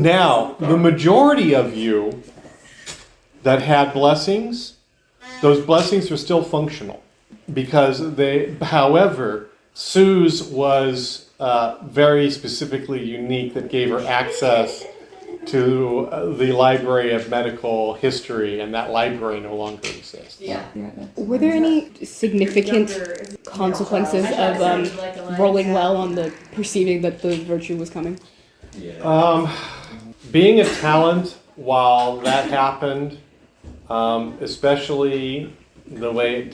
Now, the majority of you that had blessings, those blessings are still functional because however, Sue's was very specifically unique that gave her access to the Library of Medical History, and that library no longer exists. Yeah. Were there any significant consequences of rolling well on the perceiving that the virtue was coming? Being a talent while that happened, especially the way it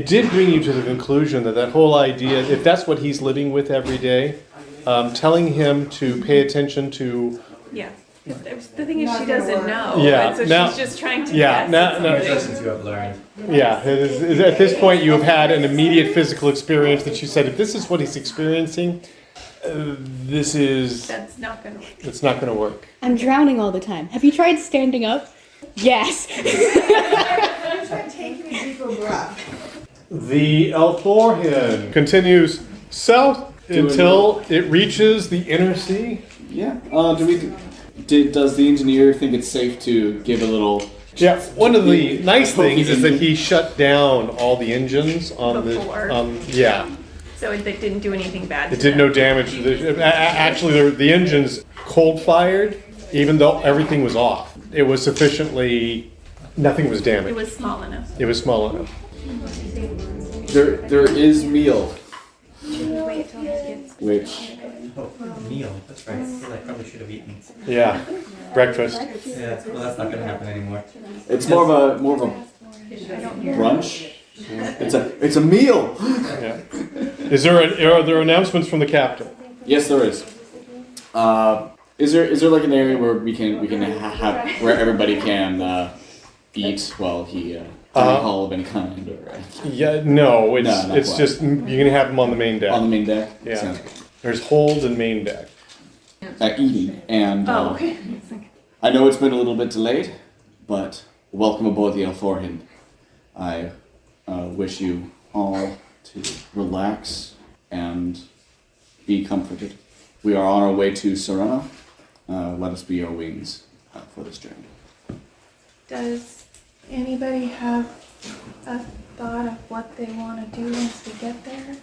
did bring you to the conclusion that whole idea, if that's what he's living with every day, telling him to pay attention to. Yeah. The thing is, she doesn't know. Yeah. So Now, she's just trying to yeah. guess. Lessons you have learned. Yeah. At this point, you have had an immediate physical experience that you said, if this is what he's experiencing, That's not going to work. It's not going to work. I'm drowning all the time. Have you tried standing up? Yes. Try taking a deeper breath. The Elthorin continues south until it reaches the inner sea. Yeah. Does the engineer think it's safe to give a little? Yeah. One of the nice things is that he shut down all the engines on Before. Yeah. So it didn't do anything bad. It did no damage. Actually, the engine's cold fired, even though everything was off. It was sufficiently. Nothing was damaged. It was small enough. It was small enough. There is meal. Should we wait till he gets? Which Oh, meal. That's right. I probably should have eaten. Yeah. Breakfast. Yeah. Well, that's not going to happen anymore. it's more of a brunch. It's a meal. Yeah. Are there announcements from the captain? Yes, there is. Is there like an area where we can have where everybody can eat while he alcohol of any kind or Yeah. No. It's No, not it's quite. just you're gonna have them on the main deck. on the main deck? Yeah. Sounds good. There's hold and main deck. Eating and Oh, okay. I know it's been a little bit delayed, but welcome aboard the Elthorin. I wish you all to relax and be comforted. We are on our way to Serenno. Let us be your wings for this journey. Does anybody have a thought of what they want to do once we get there?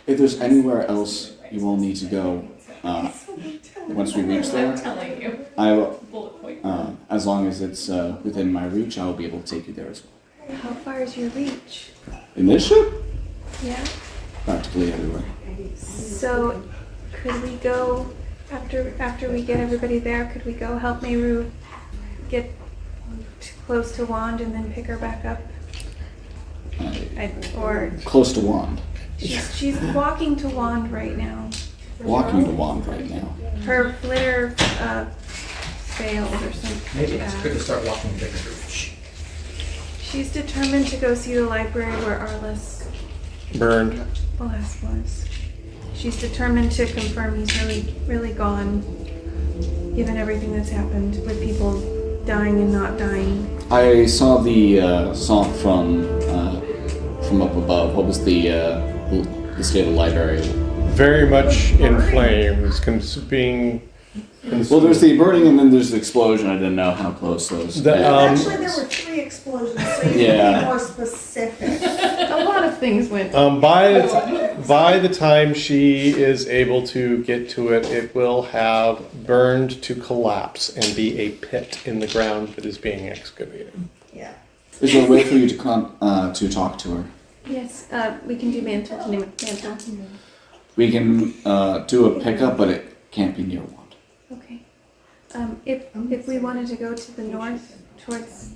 If there's anywhere else you all need to go once we reach there, I will, as long as it's within my reach, I will be able to take you there as well. How far is your reach? In this ship? Yeah. Practically everywhere. So, could we go after we get everybody there? Could we go help Meru get close to Wand and then pick her back up? Or Close to Wand. she's walking to Wand right now. Walking to Wand right now. Her flitter failed or something. Maybe it's like good that. to start walking to bigger groups. She's determined to go see the library where Arliss Burned. Alas was. She's determined to confirm he's really gone, given everything that's happened with people dying and not dying. I saw the song from up above. What was the state of the library? Very much in flames, being. Well, there's the burning and then there's the explosion. I didn't know how close those. Actually, there were 3 explosions, so you Yeah. can be more specific. A lot of things went. By the time she is able to get to it, it will have burned to collapse and be a pit in the ground that is being excavated. Yeah. Is there a way for you to to talk to her? Yes, we can do mantle to mantle. We can do a pickup, but it can't be near Wand. Okay. If we wanted to go to the north towards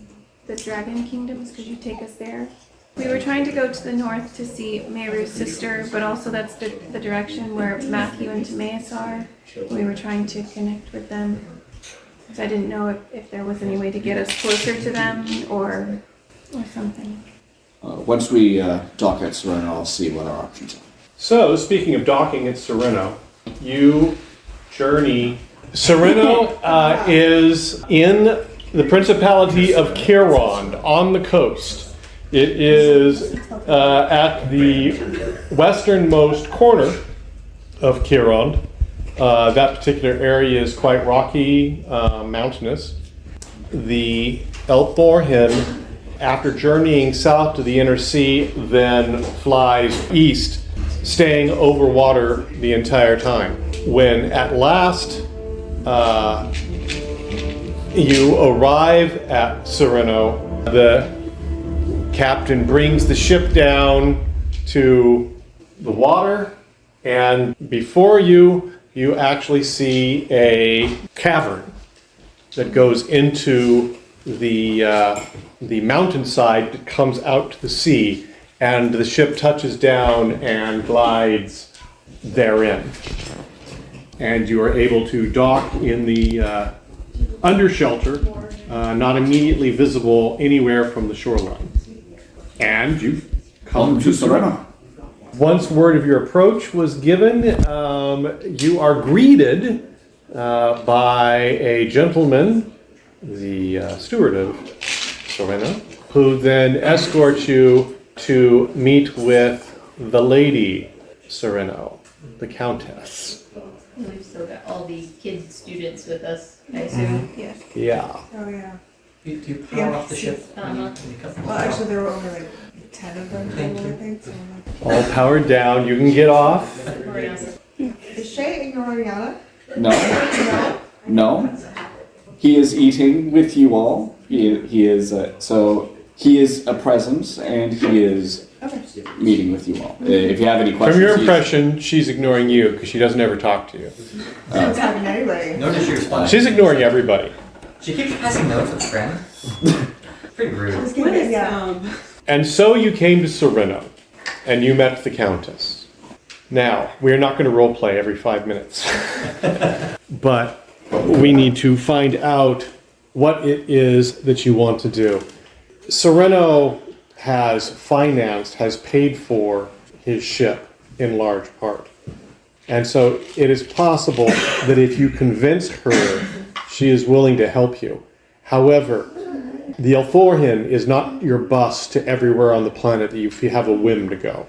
the Dragon Kingdoms, could you take us there? We were trying to go to the north to see Meru's sister, but also that's the direction where Matthew and Timaeus are. We were trying to connect with them. So I didn't know if there was any way to get us closer to them or something. Once we dock at Serenno, I'll see what our options are. So, speaking of docking at Serenno, you journey. Serenno is in the Principality of Kirond on the coast. It is at the westernmost corner of Kirond. That particular area is quite rocky, mountainous. The Elthorin, after journeying south to the inner sea, then flies east, staying over water the entire time. When at last you arrive at Serenno, the captain brings the ship down to the water, and before you, you actually see a cavern that goes into the mountainside that comes out to the sea, and the ship touches down and glides therein. And you are able to dock in the under shelter, not immediately visible anywhere from the shoreline. And you've come to Serenno. Once word of your approach was given, you are greeted by a gentleman, the steward of Serenno, who then escorts you to meet with the lady Serenno, the countess. We've still got all the kids, students with us, I assume. Yes. Yeah. Oh, yeah. Do you power off the ship? Uh-huh. When you come? Well, actually, there were only like 10 of them total, I think. So All powered down. You can get off. is Shay ignoring Yana? No, no. He is eating with you all. He is he is a presence, and he is meeting with you all. If you have any questions, From your impression, she's ignoring you because she doesn't ever talk to you. It's happening anyway. Notice she responds. She's ignoring everybody. She keeps passing notes with friends. Pretty rude. Just kidding, yeah. And so you came to Serenno, and you met the Countess. Now, we're not going to role play every 5 minutes, but we need to find out what it is that you want to do. Serenno has paid for his ship in large part. And so it is possible that if you convince her, she is willing to help you. However, the Elthorin is not your bus to everywhere on the planet if you have a whim to go.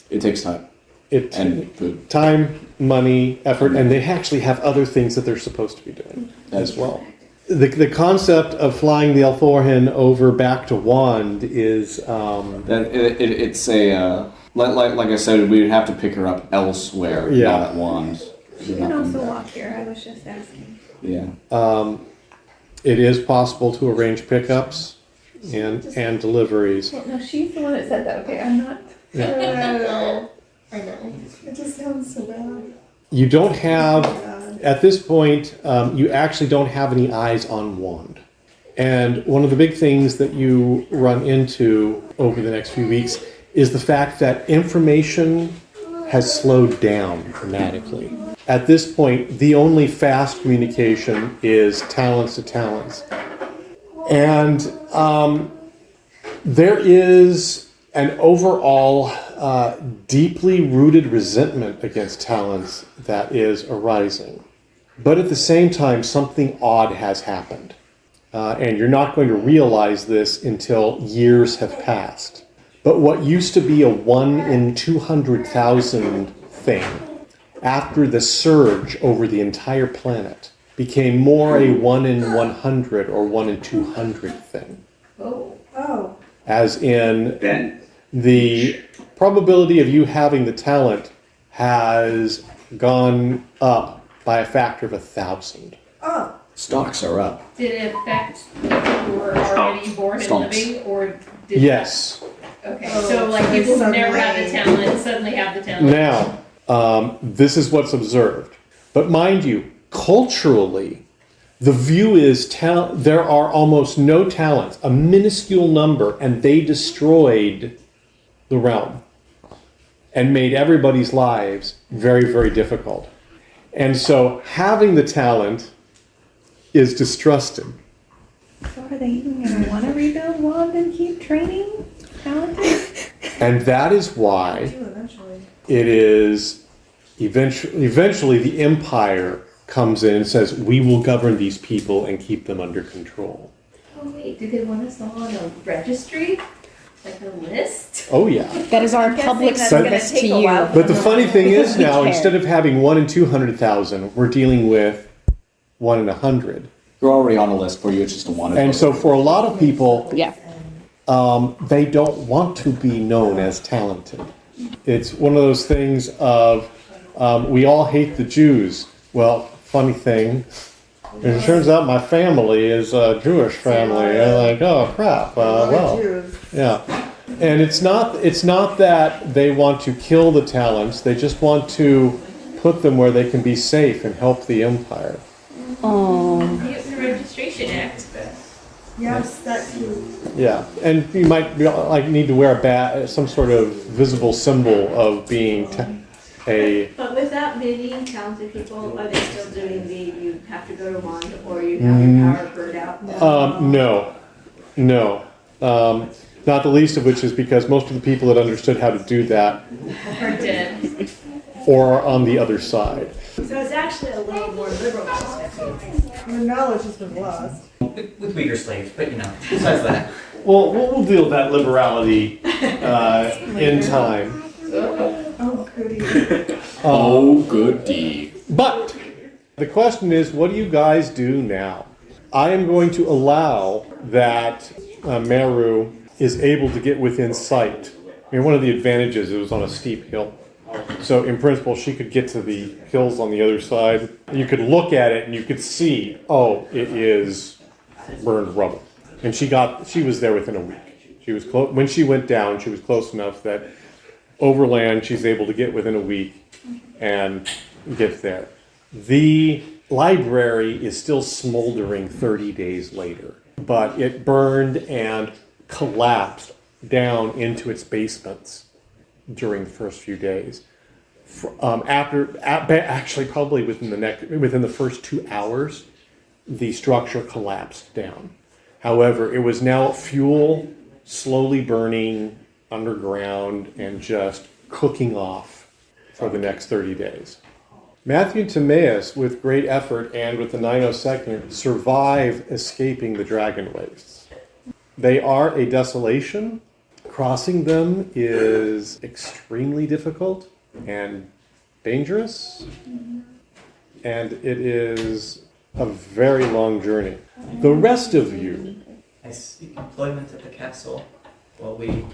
it takes time and food. Time, money, effort, and they actually have other things that they're supposed to be doing as well. The concept of flying the Elthorin over back to Wand is It's a like I said, we would have to pick her up elsewhere, Yeah. not at Wand. She can also walk here. I was just asking. Yeah. it is possible to arrange pickups and deliveries. Well, no, she's the one that said that. Okay, I'm not. I know. It just sounds so bad. You don't have, at this point, you actually don't have any eyes on Wand. And one of the big things that you run into over the next few weeks is the fact that information has slowed down dramatically. At this point, the only fast communication is talents to talents. And there is an overall deeply rooted resentment against talents that is arising. But at the same time, something odd has happened. And you're not going to realize this until years have passed. But what used to be a 1 in 200,000 thing, after the surge over the entire planet, became more a 1 in 100 or 1 in 200 thing. Oh. As in, the probability of you having the talent has gone up by a factor of 1,000. Oh. Stocks are up. Did it affect people who were already born and Stomps. living, or did Yes. Okay, Oh, so like so people who never suddenly- had the talent suddenly have the talent. Now, this is what's observed. But mind you, culturally, the view is there are almost no talents, a minuscule number, and they destroyed the realm and made everybody's lives very, very difficult. And so having the talent is distrusted. So are they even going to want to rebuild Wand and keep training talented? And that is why Do eventually. it is eventually the Empire comes in and says, we will govern these people and keep them under control. Oh wait, do they want us all on a registry? Like a list? Oh yeah. That is our guessing public that's service gonna to take a you. while. But the funny thing is now, care. instead of having 1 in 200,000, we're dealing with 1 in 100. You're already on a list for you. It's just a wanted. And so for a lot of people, Yeah. they don't want to be known as talented. It's one of those things of, we all hate the Jews. Well, funny thing, it turns out my family is a Jewish family. And like, oh crap, well, yeah. And it's not that they want to kill the talents, they just want to put them where they can be safe and help the Empire. Oh. The Registration Act. Yes, that too. Yeah, and you might be, like need to wear a some sort of visible symbol of being a. But without meeting talented people, are they still doing you have to go to one or you have your power bird out? No. Not the least of which is because most of the people that understood how to do that Are dead. or are on the other side. So it's actually a little more liberal perspective. The knowledge has been lost. With weaker slaves, but besides that. Well, we'll deal with that liberality in time. Oh, goody. Oh, goody. But the question is, what do you guys do now? I am going to allow that Meru is able to get within sight. I mean, one of the advantages, it was on a steep hill. So in principle, she could get to the hills on the other side. You could look at it and you could see, oh, it is burned rubble. And she was there within a week. She was when she went down, she was close enough that overland, she's able to get within a week and get there. The library is still smoldering 30 days later, but it burned and collapsed down into its basements during the first few days. Actually, probably within the first 2 hours, the structure collapsed down. However, it was now fuel slowly burning underground and just cooking off for the next 30 days. Matthew and Timaeus, with great effort and with the 902nd, survive escaping the dragon wastes. They are a desolation. Crossing them is extremely difficult and dangerous, and it is a very long journey. The rest of you... I seek employment at the castle while we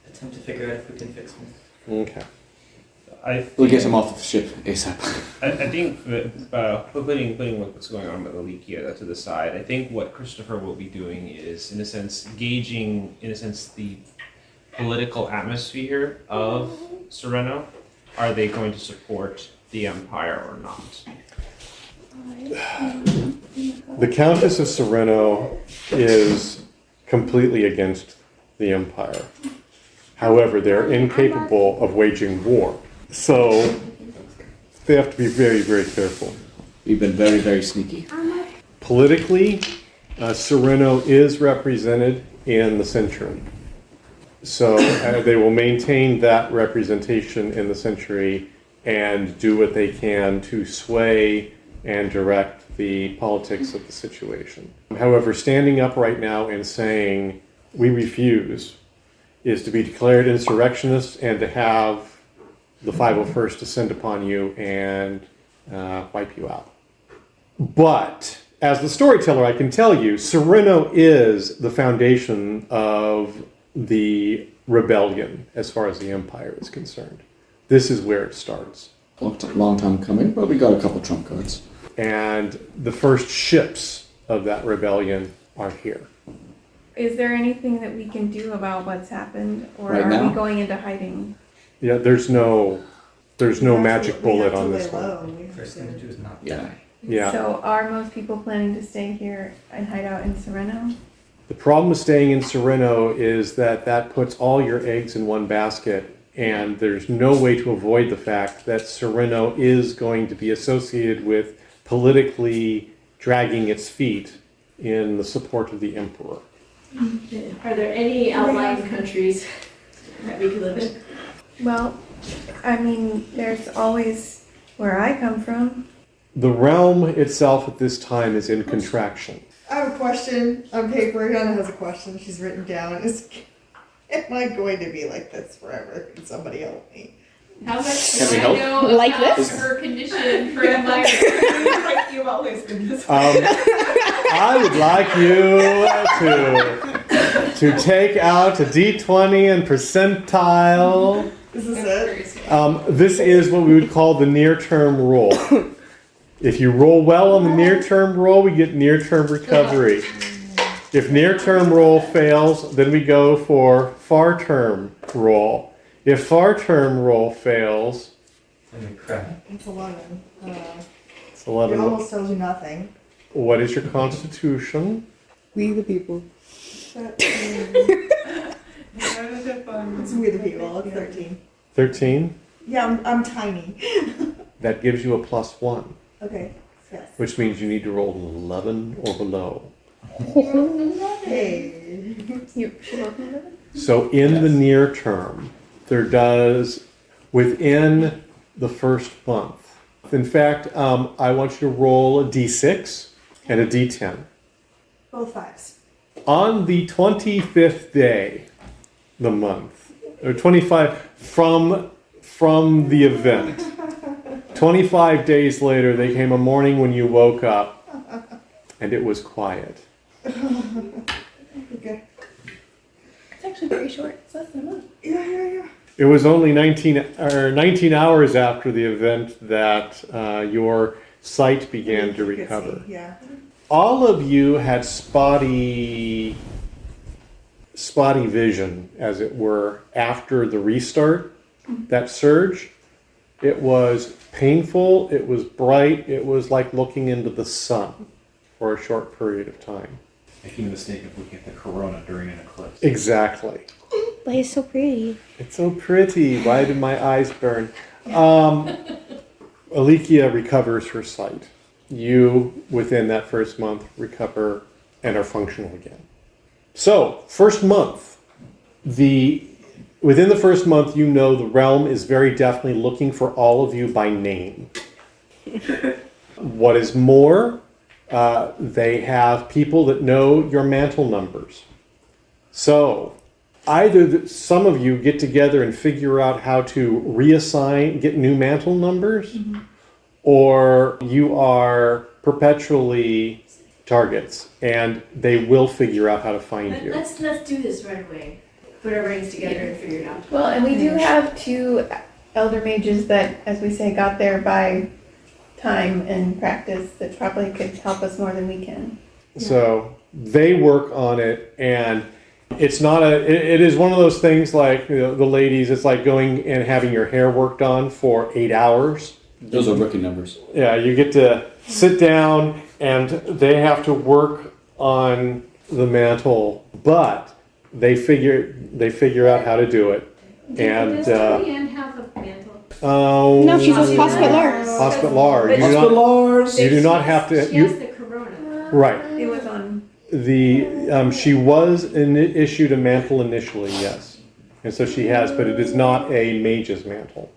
attempt to figure out if we can fix them. Okay. We'll get him off the ship ASAP. I think that putting what's going on with the leak here to the side, I think what Christopher will be doing is, in a sense, gauging, the political atmosphere of Serenno. Are they going to support the Empire or not? The Countess of Serenno is completely against the Empire. However, they're incapable of waging war. So they have to be very, very careful. We've been very, very sneaky. Politically, Serenno is represented in the Century. So they will maintain that representation in the Century and do what they can to sway and direct the politics of the situation. However, standing up right now and saying, we refuse, is to be declared insurrectionists and to have the 501st descend upon you and wipe you out. But as the storyteller, I can tell you, Serenno is the foundation of the rebellion as far as the Empire is concerned. This is where it starts. Long time coming, but we got a couple trump cards. And the first ships of that rebellion are here. Is there anything that we can do about what's happened, or Right are now? we going into hiding? Yeah, there's no magic bullet on this one. First thing to do is not Yeah. die. Yeah. So are most people planning to stay here and hide out in Serenno? The problem with staying in Serenno is that puts all your eggs in one basket, and there's no way to avoid the fact that Serenno is going to be associated with politically dragging its feet in the support of the Emperor. Are there any outlying countries that we could live in? Well, I mean, there's always where I come from. The realm itself at this time is in contraction. I have a question on paper. Yana has a question she's written down. Is Am I going to be like this forever? Can somebody help me? How much Can do we I help? know Like about this? her condition for a minor? Like you've always been this I would like you to take out a d20 and percentile. Is this it? This is what we would call the near-term roll. If you roll well on the near-term roll, we get near-term recovery. If near-term roll fails, then we go for far-term roll. If far-term roll fails, And crap. It's 11. it's It 11. almost tells you nothing. What is your constitution? We the people. It's we the people. It's 13. 13. Yeah, I'm tiny. That gives you a +1, Okay. Yes. which means you need to roll an 11 or below. Hey. You should welcome them. So in the near term, there does, within the first month. In fact, I want you to roll a d6 and a d10. Both 5s. On the 25th day, the month, or 25 from the event, 25 days later, there came a morning when you woke up, and it was quiet. Okay. It's actually very short. It's less than a month. Yeah. It was only 19 hours after the event that your sight began to You could recover. see, yeah. All of you had spotty vision, as it were, after the restart, that surge. It was painful, it was bright, it was like looking into the sun for a short period of time. Making the mistake of looking at the corona during an eclipse. Exactly. But it's so pretty. It's so pretty. Why did my eyes burn? Alikia recovers her sight. You, within that first month, recover and are functional again. So, first month. Within the first month, you know the realm is very definitely looking for all of you by name. What is more, they have people that know your mantle numbers. So, either some of you get together and figure out how to get new mantle numbers, or you are perpetually targets, and they will figure out how to find you. Let's do this right away. Put our brains together and figure it out. Well, and we do have 2 elder mages that, as we say, got there by time and practice that probably could help us more than we can. So they work on it, and it's not it is one of those things like, you know, the ladies, it's like going and having your hair worked on for 8 hours. Those are rookie numbers. Yeah, you get to sit down and they have to work on the mantle, but they figure out how to do it. And Does Leanne have a mantle? No, she's a hospitaler. Hospitaler. You do not have to. She has the corona. Right. It was on. She was issued a mantle initially, yes, and so she has, but it is not a mage's mantle.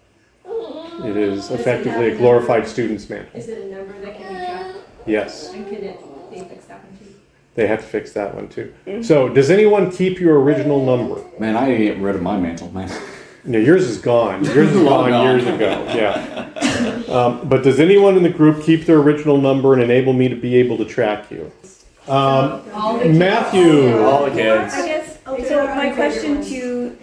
It is effectively a glorified student's mantle. Is it a number that can be tracked? Yes, And could they fix that one too? they have to fix that one too. So, does anyone keep your original number? Man, I didn't get rid of my mantle, man. No, yours is gone. Yours is Long gone years gone. ago. Yeah. But does anyone in the group keep their original number and enable me to be able to track you? All the kids. Matthew. All the kids. I guess, so my question to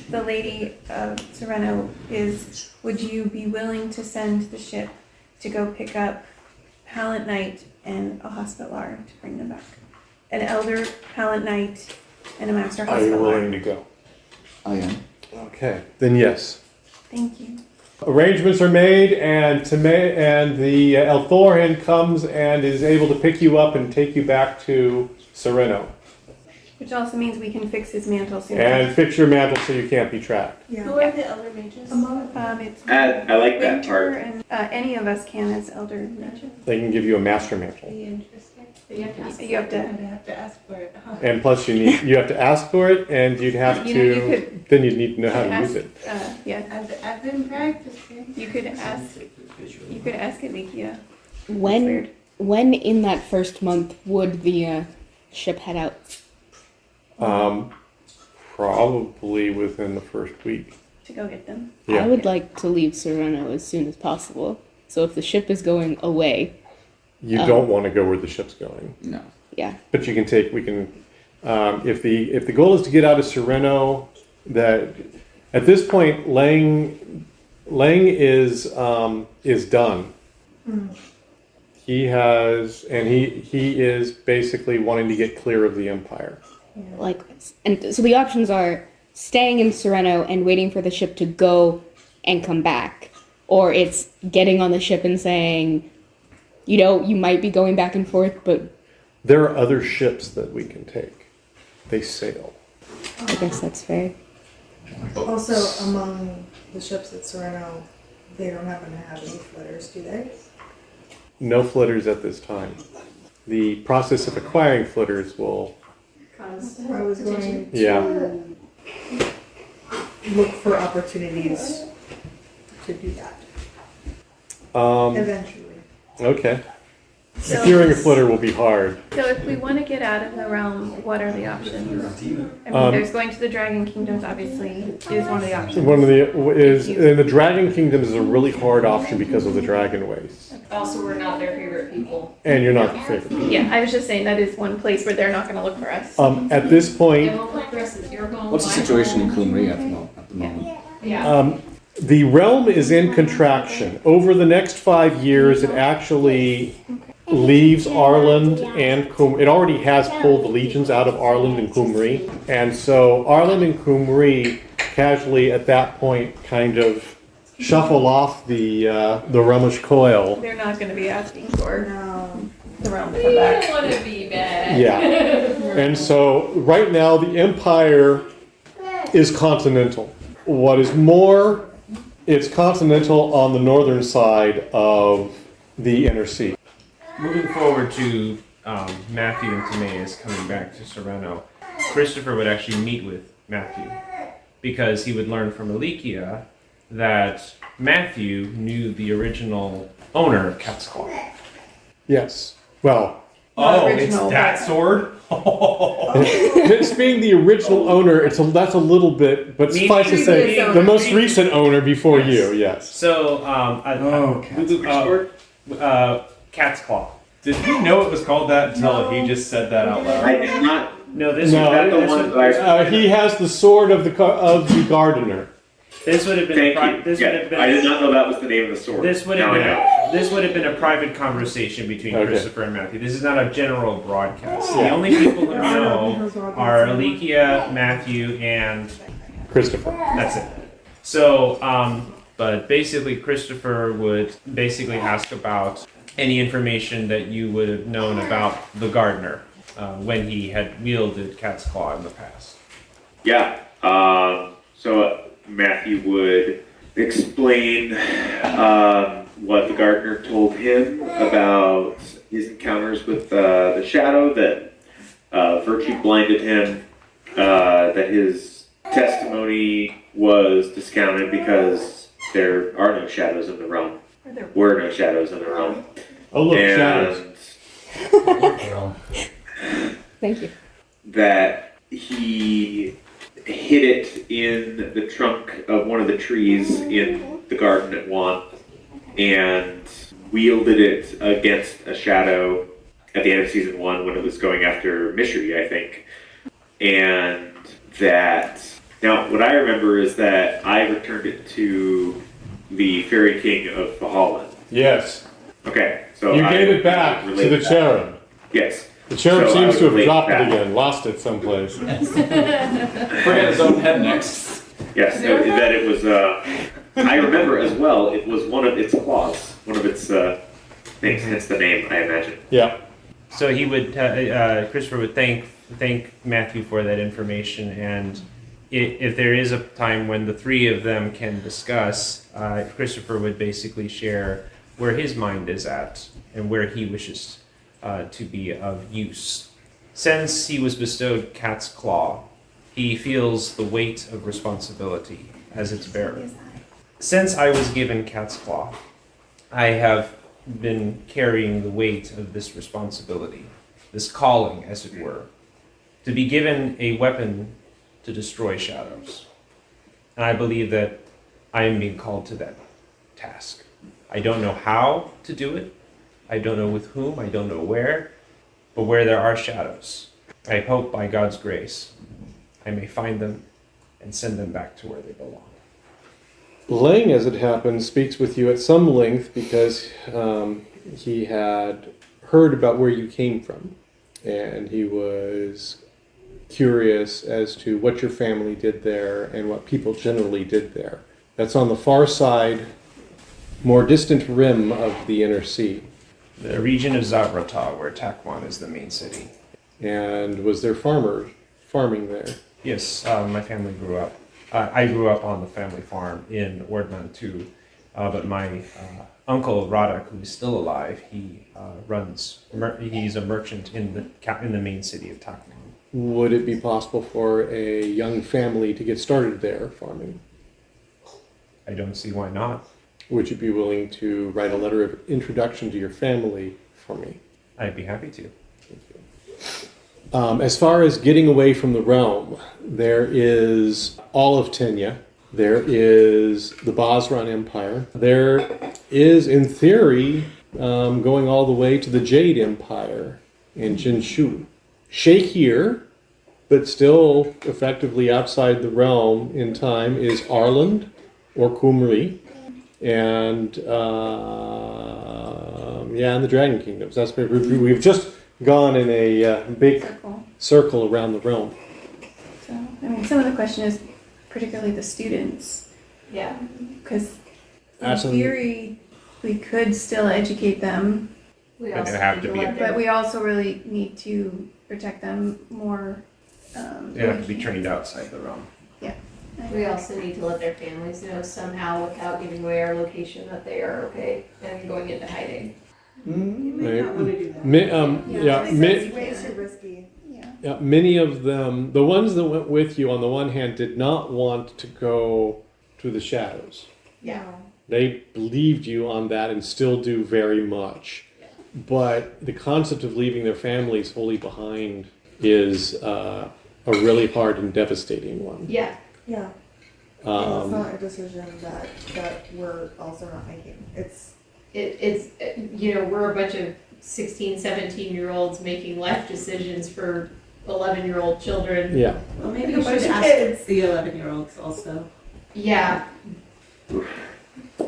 the lady of Serenno is, would you be willing to send the ship to go pick up Pallant Knight and a Hospitaler to bring them back? An Elder Pallant Knight and a Master Are you willing Hospitaler. to go? I am. Okay, then yes. Thank you. Arrangements are made, and the Elthorin comes and is able to pick you up and take you back to Serenno. Which also means we can fix his mantle soon. And fix your mantle so you can't be tracked. Yeah. Who are the elder mages? It's I like that Winter part. and any of us can as Elder mages. They can give you a master mantle. Interesting. But you have to ask You have to. You have to ask for it. And plus you have to ask for it, and you'd have You know, you to, could- then you'd need to know how to ask, use it. Yeah, I've been practicing. you could ask Alikia. When in that first month would the ship head out? Probably within the first week. To go get them. Yeah. I would like to leave Serenno as soon as possible. So if the ship is going away, You don't want to go where the ship's going. No. yeah. But you can take, if the goal is to get out of Serenno, that at this point, Lang is done. He is basically wanting to get clear of the Empire. Likewise. And so the options are staying in Serenno and waiting for the ship to go and come back, or it's getting on the ship and saying, you might be going back and forth, but There are other ships that we can take. They sail. I guess that's fair. Also, among the ships at Serenno, they don't happen to have any flitters, do they? No flitters at this time. The process of acquiring flitters will. I was going to Yeah. look for opportunities to do that eventually. Okay. So, Securing a flitter will be hard. so if we want to get out of the realm, what are the options? I mean, there's going to the Dragon Kingdoms, obviously, is one of the options. One of the Dragon Kingdoms is a really hard option because of the dragon ways, Also, we're not their favorite people. and you're not the favorite. Yeah, I was just saying that is one place where they're not going to look for us. At this They point, won't look for us as your home. What's the my situation in home. Kumri at the moment? Yeah. the realm is in contraction. Over the next 5 years, it actually leaves Arland and It already has pulled the legions out of Arland and Kumri, and so Arland and Kumri casually at that point kind of shuffle off the Ramush coil. They're not going to be asking for No. the realm to come back. I want to be bad. Yeah. And so right now the Empire is continental. What is more, it's continental on the northern side of the Inner Sea. Moving forward to Matthew and Timaeus coming back to Serenno, Christopher would actually meet with Matthew because he would learn from Alicia that Matthew knew the original owner of Cat's Claw. Yes. Well, Oh, original, it's that but- sword? this being the original owner, that's a little bit, but suffice to say, Previous the owner. most recent owner before you, yes. So, Cat's Claw. Did he know it was called that until he just said that out loud? I did not. No, this No, would, That's the this one would, that I. He has the sword of the gardener. this would have been Thank pri- you. this would Yeah, have been I did not know that was the name of the sword. this would have Now I been know. this would have been a private conversation between Okay. Christopher and Matthew. This is not a general broadcast. Yeah. The only people who know are Alicia, Matthew, and Christopher. that's it. So, but basically, Christopher would basically ask about any information that you would have known about the gardener when he had wielded Cat's Claw in the past. Yeah. So Matthew would explain what the gardener told him about his encounters with the shadow, that virtue blinded him, that his testimony was discounted because there are no shadows in the realm. Were no shadows in the realm. Oh, look, shadows. Thank you. That he hid it in the trunk of one of the trees in the garden at Wan and wielded it against a shadow at the end of season 1 when it was going after Mishri, I think. And that, now what I remember is that I returned it to the Fairy King of Fahalen. Yes. Okay, so You I gave it back to relate the that. cherub. Yes. The cherub So I seems would to have relate dropped that. it again, lost it someplace. Forget his own head next. Yes, so that it was, I remember as well, it was one of its claws, one of its things, hence the name, I imagine. Yeah. So he would, Christopher would thank Matthew for that information, and if there is a time when the three of them can discuss, Christopher would basically share where his mind is at and where he wishes to be of use. Since he was bestowed Cat's Claw, he feels the weight of responsibility as its bearer. Since I was given Cat's Claw, I have been carrying the weight of this responsibility, this calling, as it were. To be given a weapon to destroy shadows. And I believe that I am being called to that task. I don't know how to do it. I don't know with whom. I don't know where. But where there are shadows, I hope by God's grace, I may find them and send them back to where they belong. Lang, as it happens, speaks with you at some length because he had heard about where you came from. And he was curious as to what your family did there and what people generally did there. That's on the far side, more distant rim of the inner sea. The region of Zavrata, where Takwan is the main city. And was there farming there? Yes, my family grew up. I grew up on the family farm in Ordman too, but my uncle Radak, who is still alive, he he's a merchant in the main city of Takwan. Would it be possible for a young family to get started there farming? I don't see why not. Would you be willing to write a letter of introduction to your family for me? I'd be happy to. Thank you. As far as getting away from the realm, there is all of Tenya. There is the Basran Empire. There is, in theory, going all the way to the Jade Empire in Jinshu. Shakier, but still effectively outside the realm in time, is Arland or Kumri. And and the Dragon Kingdoms. That's where we've just gone in a big circle around the realm. So, I mean, some of the question is particularly the students. Yeah. Because in Absolutely. theory, we could still educate them, We But also they have need to to be- let them- but we also really need to protect them more. They have to be trained outside the realm. We also need to let their families know somehow without giving away our location that they are okay and going into hiding. You may not want to do that. It's way too risky. Yeah, many of them, the ones that went with you, on the one hand, did not want to go to the shadows. Yeah. They believed you on that and still do very much. But the concept of leaving their families wholly behind is a really hard and devastating one. Yeah. Yeah. It's not a decision that we're also not making. It's We're a bunch of 16, 17-year-olds making life decisions for 11-year-old children. Yeah. well, maybe A you bunch should of ask kids, the 11-year-olds also. Yeah.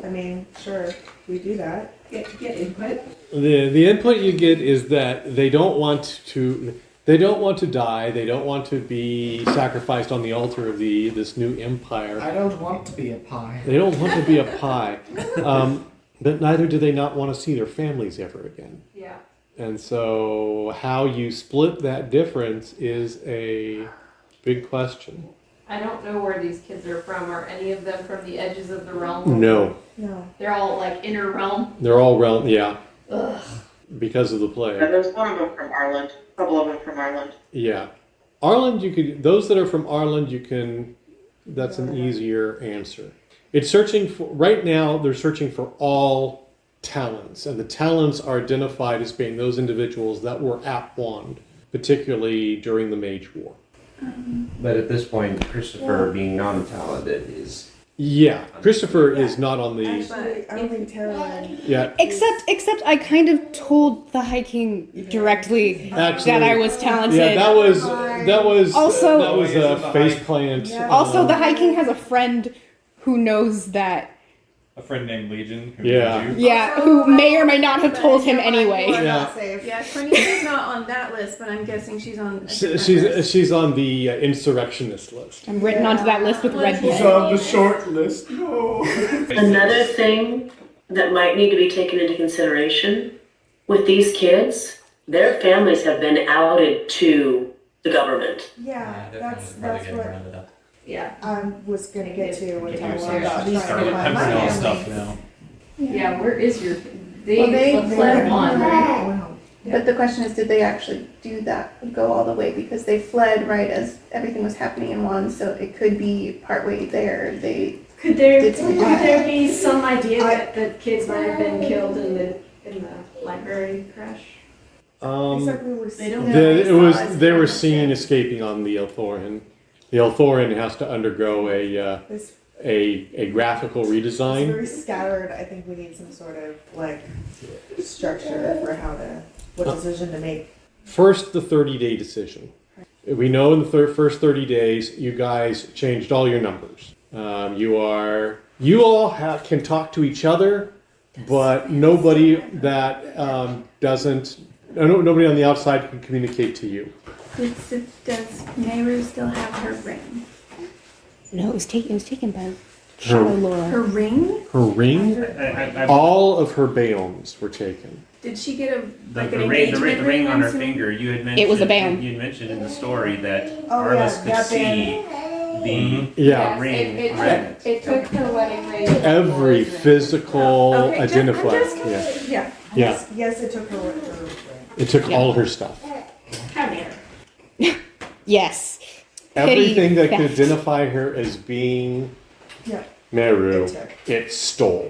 I mean, sure, we do that. Get input. The input you get is that they don't want to die. They don't want to be sacrificed on the altar of this new empire. I don't want to be a pie. They don't want to be a pie. But neither do they not want to see their families ever again. Yeah. And so how you split that difference is a big question. I don't know where these kids are from. Are any of them from the edges of the realm? No. No. They're all like inner realm. They're all realm, yeah, Ugh. because of the plague. Yeah, there's one of them from Ireland. A couple of them from Ireland. Yeah. Ireland, those that are from Ireland, that's an easier answer. It's right now, they're searching for all talents, and the talents are identified as being those individuals that were at Wand, particularly during the Mage War. But at this point, Christopher, being non-talented, is... Yeah, Christopher is not on the... Actually, I don't think Tara. Yeah. Except I kind of told the High King directly Actually, that I was talented. Yeah, that was Also- that was a faceplant. Yeah. Also, the High King has a friend who knows that. A friend named Legion. Who Yeah. knows you. Yeah, who may or may not have told him anyway. Yeah. Yeah, Cornelia's not on that list, but I'm guessing she's on. a different list. She's on the insurrectionist list. I'm written onto that list with red He's pen. on the short list. No. Another thing that might need to be taken into consideration with these kids, their families have been outed to the government. Yeah, that's what Yeah. I was gonna get to when Yeah, talking sorry. about These trying to find my Pimpernel family. stuff now. Yeah. Where is your? Well, they fled one. Wow. But the question is, did they actually do that, go all the way? Because they fled right as everything was happening in one, so it could be partway there. They Could there Did something. be some idea that the kids might have been killed in the library crash? It's like we were They don't know. They were seen escaping on the Elthorin. The Elthorin has to undergo This a graphical It's redesign. very scattered. I think we need some sort of like structure for what decision to make. First, the 30-day decision. We know in the first 30 days, you guys changed all your numbers. You all can talk to each other, but nobody that nobody on the outside can communicate to you. Does Meru still have her ring? No, it was taken by Shadow Laura. Her ring? Her ring? All of her baons were taken. Did she get an The engagement ring on her once in a- finger. You had mentioned. It was a band. You had mentioned in the story that Oh, Arliss yeah, could that see band. the Yeah. ring. It took her wedding ring. Every physical Okay, I'm identifier. just Yeah. Yeah. Yeah. Yes, it took her. It took all her stuff. How dare. Yes. Everything that Petty could theft. identify her as being Yeah. Meru, It took. it stole.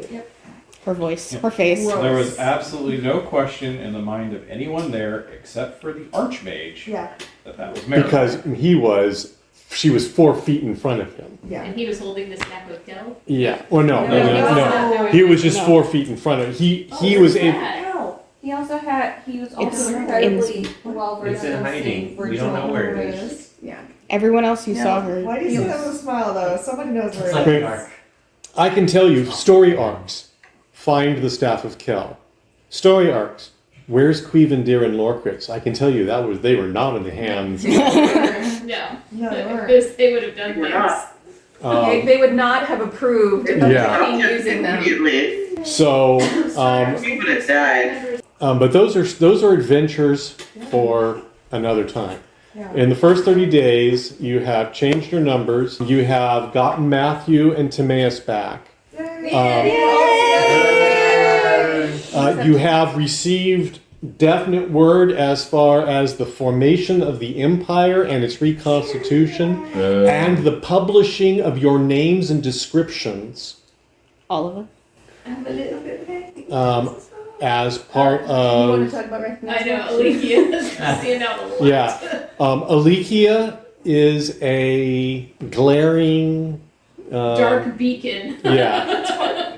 Her voice, her face. There was absolutely no question in the mind of anyone there except for the Archmage Yeah. that was Mary. Because she was 4 feet in front of him. Yeah. And he was holding the stack of gel. Yeah. Well, no. No. He was just No. 4 feet in front of him. He was able. No. He also he was It's also in- incredibly well It's versed in in hiding. seeing We don't know where it where is. Yeah. Everyone else who saw her. Why do you say that with a smile though? Somebody knows where It's it like is. dark. I can tell you story arcs. Find the Staff of Kel. Story arcs. Where's Quevendir and Lorcritz? I can tell you they were not in the hands. No. No, they weren't. Because they would have done We're things. not. They would not have approved of Yeah. the king using them. So, We would have died. but those are adventures for another time. Yeah. In the first 30 days, you have changed your numbers. You have gotten Matthew and Timaeus back. You have received definite word as far as the formation of the empire and its reconstitution, and the publishing of your names and descriptions All of them. I'm a little bit happy. as part You want of. to talk about I recognition? know, Alekia stand out a lot. Yeah. Alekia is a glaring. Dark beacon. Yeah.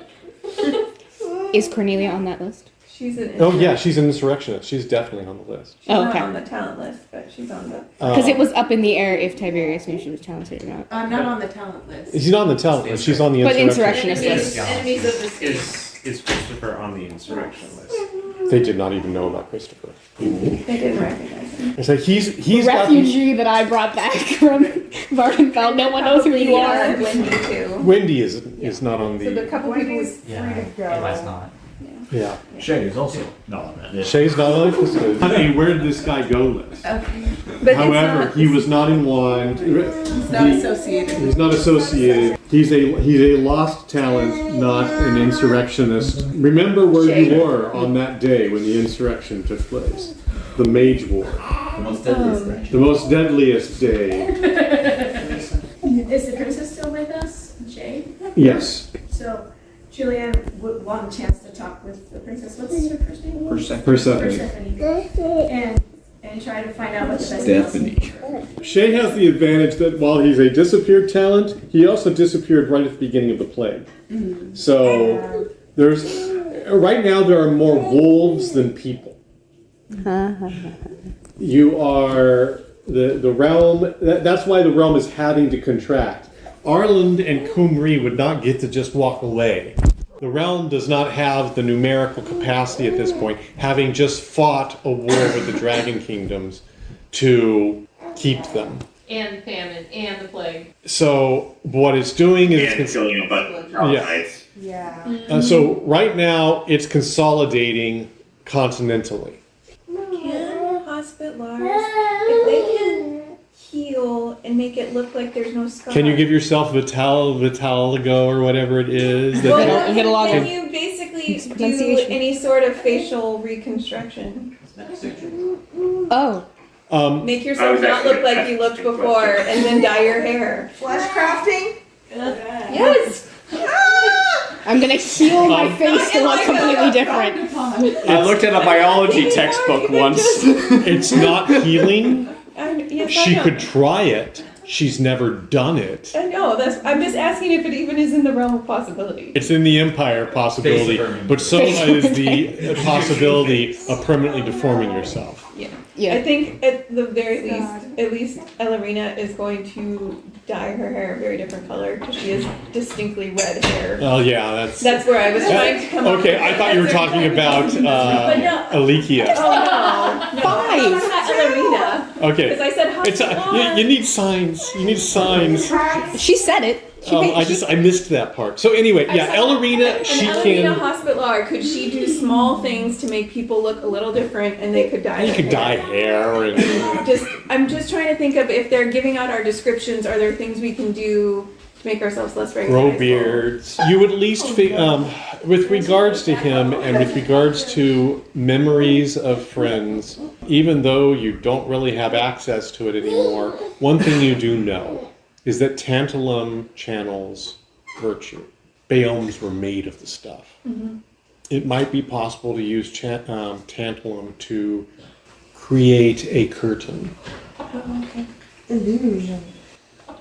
Is Cornelia on that list? She's an Oh yeah, she's an insurrectionist. She's definitely on the list. She's not okay. on the talent list, but she's on the. Because it was up in the air if Tiberius knew she was talented or not. I'm not on the talent list. She's not on the talent list. She's on the But insurrectionist. insurrectionist Enemies, list. enemies of the state. Is Christopher on the insurrection list? They did not even know about Christopher. They didn't recognize him. It's like he's got the, Refugee that I brought back from Vardenfeld. No one knows who you are. Wendy too. Wendy is not on So the the. couple people. Wendy's free Yeah, to go. Eli's not. Yeah. Shay is also not on that list. Shay's not on the list. I mean, where did this guy go list? Okay. But However, it's not, he was not in one. It's not associated. He's not associated. He's a lost talent, not an insurrectionist. Remember where you were on that day when the insurrection took place. The Mage War. The most deadliest. The most deadliest day. Is the princess still with us, Jay? Yes. So Julianne would want a chance to talk with the princess. What's her first name? Persephone. Persephone. And try to find out what the best Stephanie. Shay has the advantage that while he's a disappeared talent, he also disappeared right at the beginning of the plague. So there's right now there are more wolves than people. You are the realm. That's why the realm is having to contract. Arland and Kumri would not get to just walk away. The realm does not have the numerical capacity at this point, having just fought a war with the Dragon Kingdoms to keep them. And famine, and the plague. So what it's doing is And killing a bunch of Troglodytes. Yeah. so right now it's consolidating continentally. Can hospitalars, if they can heal and make it look like there's no scar. Can you give yourself Vitaligo or whatever it is? Well, That can you basically do pronunciation. any sort of facial reconstruction? Oh. Make I yourself was not actually look like you looked asking before, questions. and then dye your hair. Flesh crafting? Yes. I'm gonna heal my face to look completely different. I looked at a biology textbook once. it's not healing. Yes, I She know. could try it. She's never done it. I know, I'm just asking if it even is in the realm of possibility. It's in the Empire possibility, but so is the possibility of permanently deforming yourself. Yeah. I think at the very least, Ellerina is going to dye her hair a very different color because she has distinctly red hair. Oh yeah, that's where I was trying to come up Okay, with. I thought you were talking about Alekia. Oh no. Five. I'm talking about Ellerina. Okay. Because I said It's you need signs. You need signs. She said it. I missed that part. So anyway, yeah, Ellerina, she Ellerina can. Hospitaller, could she do small things to make people look a little different and they could dye You their could hair? dye hair and. I'm just trying to think of if they're giving out our descriptions, are there things we can do to make ourselves less recognizable? Grow beards. You would at least, with regards to him and with regards to memories of friends, even though you don't really have access to it anymore, one thing you do know is that tantalum channels virtue. Biomes were made of the stuff. Mm-hmm. It might be possible to use tantalum to create a curtain. Oh, okay. Illusion.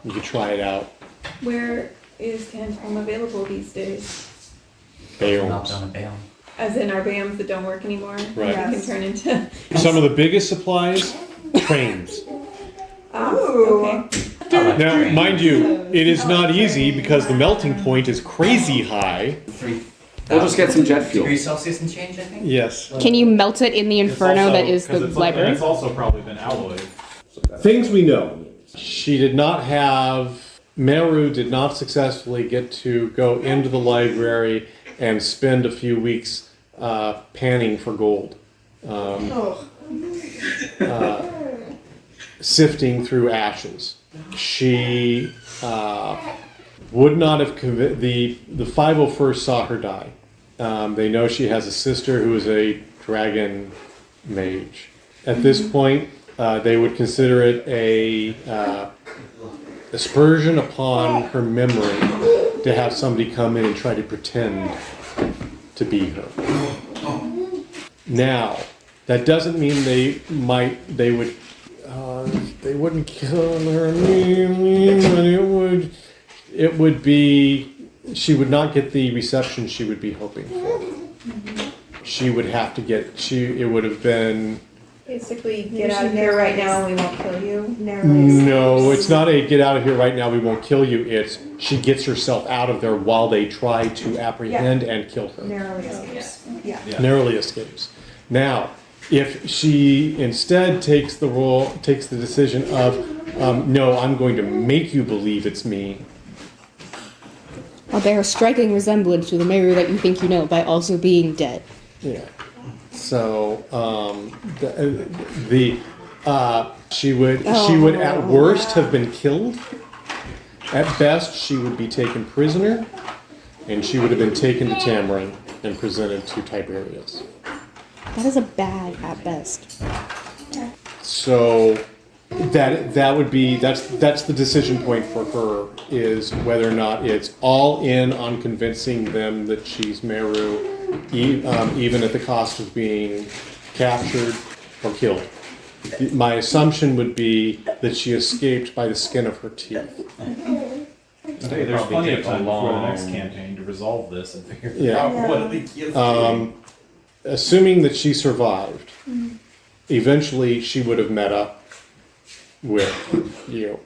You could try it out. Where is tantalum available these days? Biomes. On a Bayon. As in our BAMs that don't work anymore? Right. That we can turn into. Some of the biggest supplies, trains. Oh, okay. Now, mind you, it is not easy because the melting point is crazy high. We'll just get some jet fuel. Degrees Celsius and change, I think. Yes. Can you melt it in the inferno that is the library? It's also probably been alloyed. Things we know. She did not have, Meru did not successfully get to go into the library and spend a few weeks panning for gold. Sifting through ashes. She would not have the 501st saw her die. They know she has a sister who is a dragon mage. At this point, they would consider it a aspersion upon her memory to have somebody come in and try to pretend to be her. Now, that doesn't mean they wouldn't kill her, but it would be, she would not get the reception she would be hoping for. She would have to get, it would have been... Basically, get out of here right now and we won't kill you. No, it's not a get out of here right now, we won't kill you. It's she gets herself out of there while they try to apprehend and kill her. Narrowly escapes. Yeah. Narrowly escapes. Now, if she instead takes the decision of, no, I'm going to make you believe it's me. I'll bear a striking resemblance to the Meru that you think you know by also being dead. Yeah. So, she would at worst have been killed. At best, she would be taken prisoner, and she would have been taken to Tamarin and presented to Tiberius. That is a bad at best. So that would be that's the decision point for her, is whether or not it's all in on convincing them that she's Meru, even at the cost of being captured or killed. My assumption would be that she escaped by the skin of her teeth. Hey, there's plenty of time for the next campaign to resolve this and figure out what Alekia's assuming that she survived, eventually she would have met up with you.